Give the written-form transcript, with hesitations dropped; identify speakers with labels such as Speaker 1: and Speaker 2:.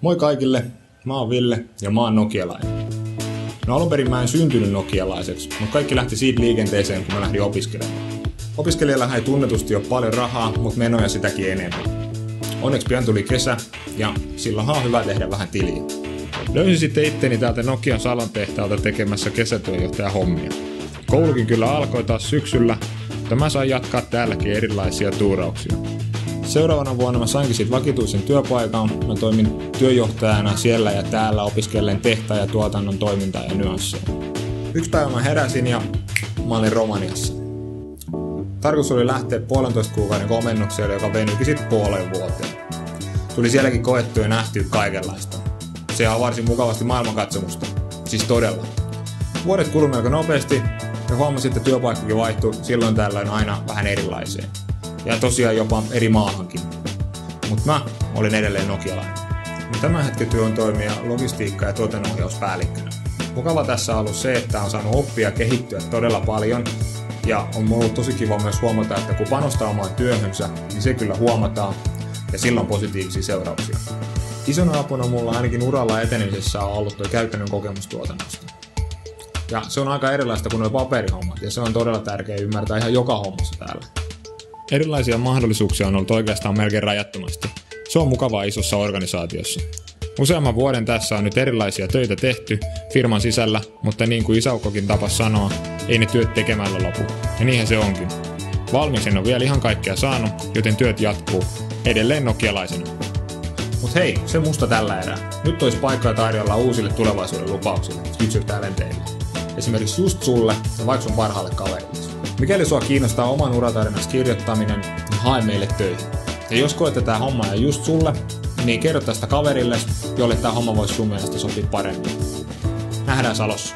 Speaker 1: Moi kaikille, mä oon Ville ja mä oon nokialainen. No alun perin mä en syntynyt nokialaiseksi, mutta kaikki lähti siitä liikenteeseen, kun mä lähdin opiskelemaan. Opiskelijallahan ei tunnetusti ole paljon rahaa, mutta menoja sitäkin enemmän. Onneksi pian tuli kesä ja silloinhan on hyvä tehdä vähän tiliä. Löysin sitten itteni täältä Nokian Salon tehtaalta tekemässä kesätyöjohtajan hommia. Koulukin kyllä alkoi taas syksyllä, mutta mä sain jatkaa täälläkin erilaisia tuurauksia. Seuraavana vuonna mä sainkin siitä vakituisen työpaikan. Mä toimin työjohtajana siellä ja täällä opiskellen tehtaan ja tuotannon toimintaa ja nyansseja. Yksi päivä mä heräsin ja mä olin Romaniassa. Tarkoitus oli lähteä 1,5 kuukauden komennukselle, joka venyikin sitten puoleen vuoteen. Tuli sielläkin koettua ja nähtyä kaikenlaista. Se on varsin mukavasti maailmankatsomusta. Siis todella. Vuodet kului melko nopeasti ja huomasin, että työpaikkakin vaihtui silloin tällöin aina vähän erilaiseen. Ja tosiaan jopa eri maahankin. Mutta mä olin edelleen nokialainen. Tämän hetken työ on toimia logistiikka- ja tuotannonohjauspäällikkönä. Mukava tässä on ollut se, että on saanut oppia ja kehittyä todella paljon. Ja on ollut tosi kiva myös huomata, että kun panostaa omaan työhönsä, niin se kyllä huomataan. Ja sillä on positiivisia seurauksia. Isona apuna mulla ainakin uralla etenemisessä on ollut tuo käytännön kokemus tuotannosta. Ja se on aika erilaista kuin nuo paperihommat, ja se on todella tärkeää ymmärtää ihan joka hommassa täällä. Erilaisia mahdollisuuksia on ollut oikeastaan melkein rajattomasti. Se on mukavaa isossa organisaatiossa. Useamman vuoden tässä on nyt erilaisia töitä tehty firman sisällä, mutta niin kuin isäukkokin tapas sanoa, ei ne työt tekemällä lopu. Ja niinhän se onkin. Valmiiksi en ole vielä ihan kaikkea saanut, joten työt jatkuu. Edelleen nokialaisena. Mut hei, se musta tällä erää. Nyt olisi paikkaa tarjolla uusille tulevaisuuden lupauksille, future talenteille. Esimerkiksi just sulle ja vaikka sun parhaalle kaverille. Mikäli sua kiinnostaa oman uratarinas kirjoittaminen, niin hae meille töihin. Ja jos koet, että tää homma on just sulle, niin kerro tästä kaverille, jolle tää homma voisi sun mielestä sopia paremmin. Nähdään Salossa.